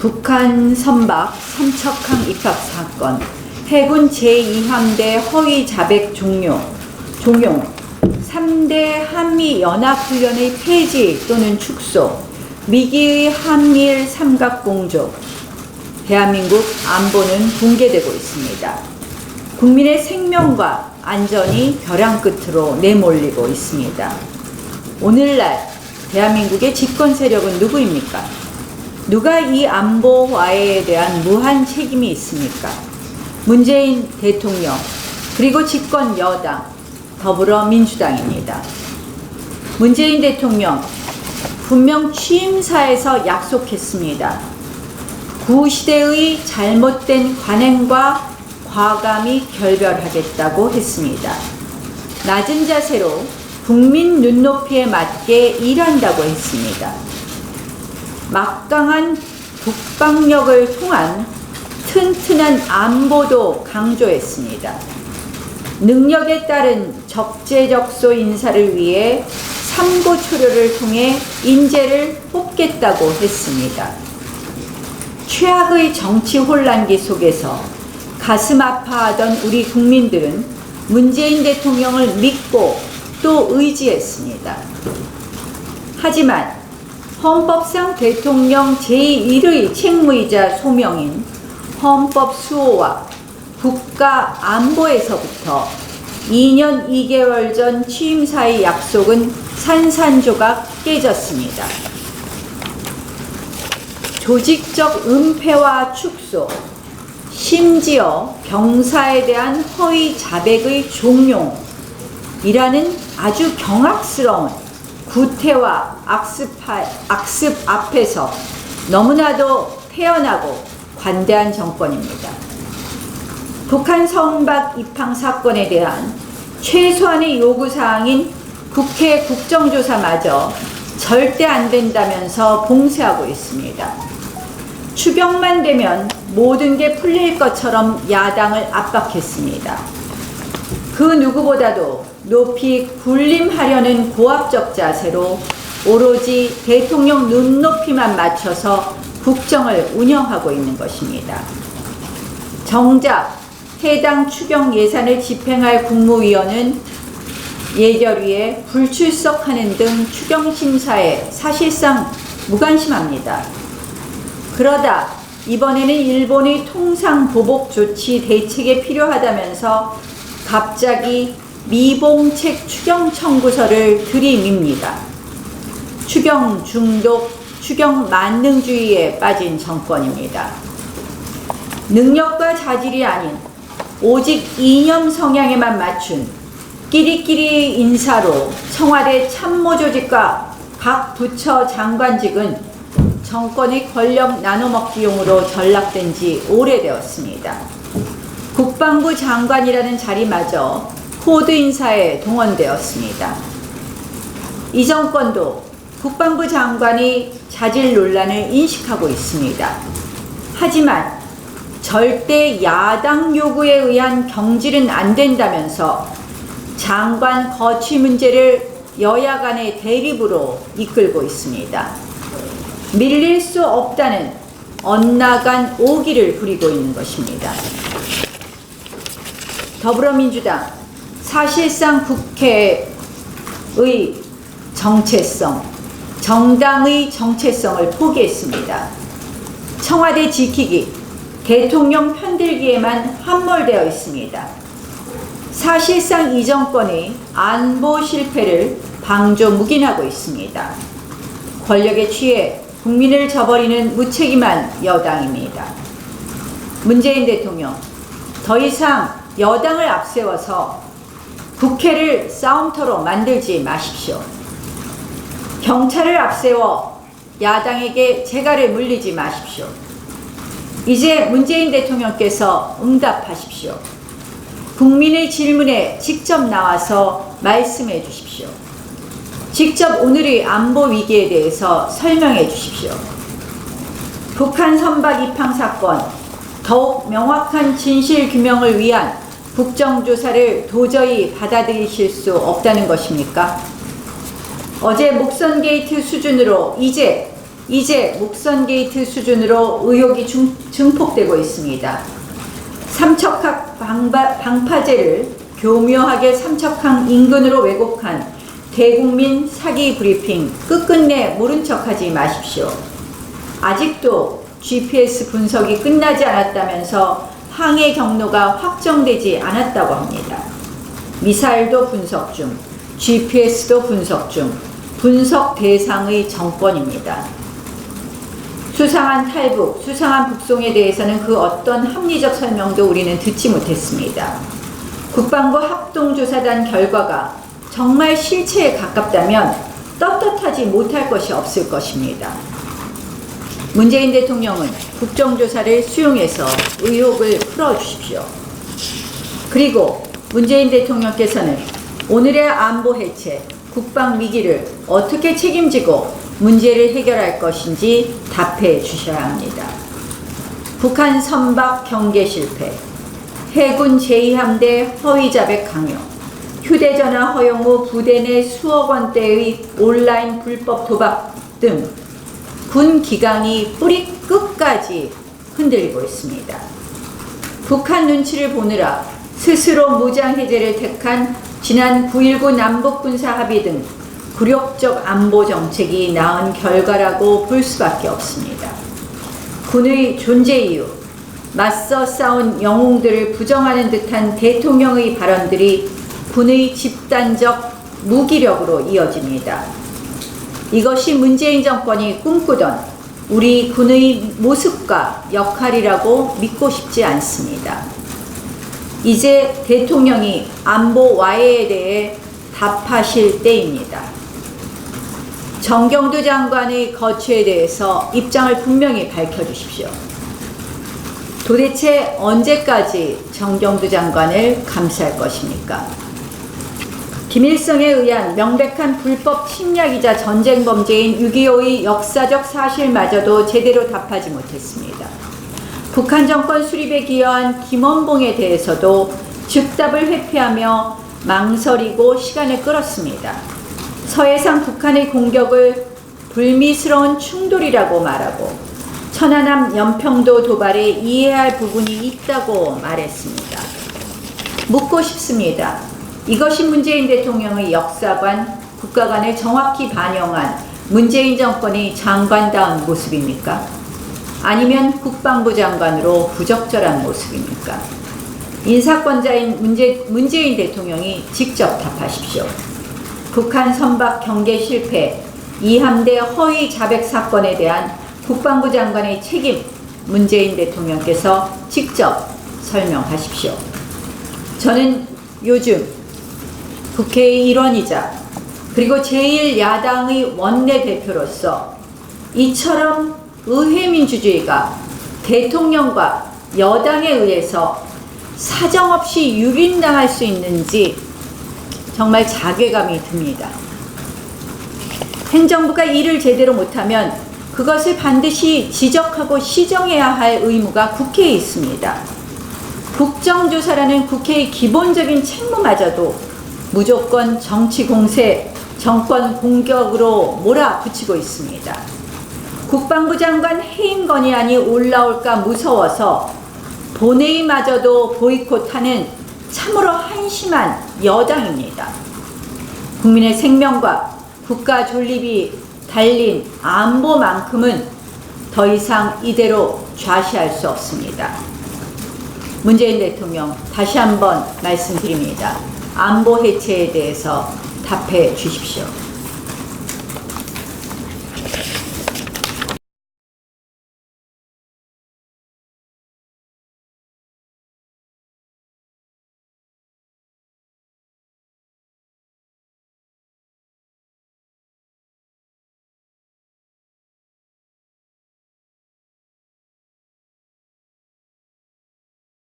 북한 선박 삼척항 입학 사건, 해군 제2함대 허위 자백 종용, 3대 한미연합훈련의 폐지 또는 축소, 미기의 한미일 삼각공조, 대한민국 안보는 붕괴되고 있습니다. 국민의 생명과 안전이 벼랑 끝으로 내몰리고 있습니다. 오늘날 대한민국의 집권 세력은 누구입니까? 누가 이 안보 와해에 대한 무한 책임이 있습니까? 문재인 대통령, 그리고 집권 여당, 더불어민주당입니다. 문재인 대통령, 분명 취임사에서 약속했습니다. 구시대의 잘못된 관행과 과감히 결별하겠다고 했습니다. 낮은 자세로 국민 눈높이에 맞게 일한다고 했습니다. 막강한 국방력을 통한 튼튼한 안보도 강조했습니다. 능력에 따른 적재적소 인사를 위해 삼고초려를 통해 인재를 뽑겠다고 했습니다. 최악의 정치 혼란기 속에서 가슴 아파하던 우리 국민들은 문재인 대통령을 믿고 또 의지했습니다. 하지만 헌법상 대통령 제1의 책무이자 소명인 헌법 수호와 국가 안보에서부터 2년 2개월 전 취임사의 약속은 산산조각 깨졌습니다. 조직적 은폐와 축소, 심지어 병사에 대한 허위 자백의 종용이라는 아주 경악스러운 구태와 악습 앞에서 너무나도 태연하고 관대한 정권입니다. 북한 선박 입항 사건에 대한 최소한의 요구사항인 국회 국정조사마저 절대 안 된다면서 봉쇄하고 있습니다. 추경만 되면 모든 게 풀릴 것처럼 야당을 압박했습니다. 그 누구보다도 높이 군림하려는 고압적 자세로 오로지 대통령 눈높이만 맞춰서 국정을 운영하고 있는 것입니다. 정작 해당 추경 예산을 집행할 국무위원은 예결위에 불출석하는 등 추경 심사에 사실상 무관심합니다. 그러다 이번에는 일본의 통상 보복 조치 대책에 필요하다면서 갑자기 미봉책 추경 청구서를 들이밉니다. 추경 중독, 추경 만능주의에 빠진 정권입니다. 능력과 자질이 아닌 오직 이념 성향에만 맞춘 끼리끼리 인사로 청와대 참모조직과 각 부처 장관직은 정권의 권력 나눠먹기용으로 전락된 지 오래되었습니다. 국방부 장관이라는 자리마저 코드 인사에 동원되었습니다. 이 정권도 국방부 장관이 자질 논란을 인식하고 있습니다. 하지만 절대 야당 요구에 의한 경질은 안 된다면서 장관 거취 문제를 여야 간의 대립으로 이끌고 있습니다. 밀릴 수 없다는 엇나간 오기를 부리고 있는 것입니다. 더불어민주당, 사실상 국회의 정체성, 정당의 정체성을 포기했습니다. 청와대 지키기, 대통령 편들기에만 함몰되어 있습니다. 사실상 이 정권이 안보 실패를 방조무긴하고 있습니다. 권력에 취해 국민을 저버리는 무책임한 여당입니다. 문재인 대통령, 더 이상 여당을 앞세워서 국회를 싸움터로 만들지 마십시오. 경찰을 앞세워 야당에게 재갈을 물리지 마십시오. 이제 문재인 대통령께서 응답하십시오. 국민의 질문에 직접 나와서 말씀해 주십시오. 직접 오늘의 안보 위기에 대해서 설명해 주십시오. 북한 선박 입항 사건, 더욱 명확한 진실 규명을 위한 국정조사를 도저히 받아들이실 수 없다는 것입니까? 어제 목선 게이트 수준으로 이제 이제 목선 게이트 수준으로 의혹이 증폭되고 있습니다. 삼척항 방파제를 교묘하게 삼척항 인근으로 왜곡한 대국민 사기 브리핑 끝끝내 모른 척하지 마십시오. 아직도 GPS 분석이 끝나지 않았다면서 항해 경로가 확정되지 않았다고 합니다. 미사일도 분석 중, GPS도 분석 중, 분석 대상의 정권입니다. 수상한 탈북, 수상한 북송에 대해서는 그 어떤 합리적 설명도 우리는 듣지 못했습니다. 국방부 합동조사단 결과가 정말 실체에 가깝다면 떳떳하지 못할 것이 없을 것입니다. 문재인 대통령은 국정조사를 수용해서 의혹을 풀어주십시오. 그리고 문재인 대통령께서는 오늘의 안보 해체, 국방 위기를 어떻게 책임지고 문제를 해결할 것인지 답해 주셔야 합니다. 북한 선박 경계 실패, 해군 제2함대 허위 자백 강요, 휴대전화 허용 후 부대 내 수억 원대의 온라인 불법 도박 등 군 기강이 뿌리 끝까지 흔들리고 있습니다. 북한 눈치를 보느라 스스로 무장 해제를 택한 지난 9.19 남북군사 합의 등 굴욕적 안보 정책이 낳은 결과라고 볼 수밖에 없습니다. 군의 존재 이유, 맞서 싸운 영웅들을 부정하는 듯한 대통령의 발언들이 군의 집단적 무기력으로 이어집니다. 이것이 문재인 정권이 꿈꾸던 우리 군의 모습과 역할이라고 믿고 싶지 않습니다. 이제 대통령이 안보 와해에 대해 답하실 때입니다. 정경두 장관의 거취에 대해서 입장을 분명히 밝혀주십시오. 도대체 언제까지 정경두 장관을 감쌀 것입니까? 김일성에 의한 명백한 불법 침략이자 전쟁 범죄인 6.25의 역사적 사실마저도 제대로 답하지 못했습니다. 북한 정권 수립에 기여한 김원봉에 대해서도 즉답을 회피하며 망설이고 시간을 끌었습니다. 서해상 북한의 공격을 불미스러운 충돌이라고 말하고 천안함 연평도 도발에 이해할 부분이 있다고 말했습니다. 묻고 싶습니다. 이것이 문재인 대통령의 역사관, 국가관을 정확히 반영한 문재인 정권의 장관다운 모습입니까? 아니면 국방부 장관으로 부적절한 모습입니까? 인사권자인 문재인 대통령이 직접 답하십시오. 북한 선박 경계 실패, 이함대 허위 자백 사건에 대한 국방부 장관의 책임, 문재인 대통령께서 직접 설명하십시오. 저는 요즘 국회의 일원이자 그리고 제1야당의 원내대표로서 이처럼 의회민주주의가 대통령과 여당에 의해서 사정없이 유린당할 수 있는지 정말 자괴감이 듭니다. 행정부가 일을 제대로 못하면 그것을 반드시 지적하고 시정해야 할 의무가 국회에 있습니다. 국정조사라는 국회의 기본적인 책무마저도 무조건 정치 공세, 정권 공격으로 몰아붙이고 있습니다. 국방부 장관 해임 건의안이 올라올까 무서워서 본회의마저도 보이콧하는 참으로 한심한 여당입니다. 국민의 생명과 국가 존립이 달린 안보만큼은 더 이상 이대로 좌시할 수 없습니다. 문재인 대통령 다시 한번 말씀드립니다. 안보 해체에 대해서 답해 주십시오.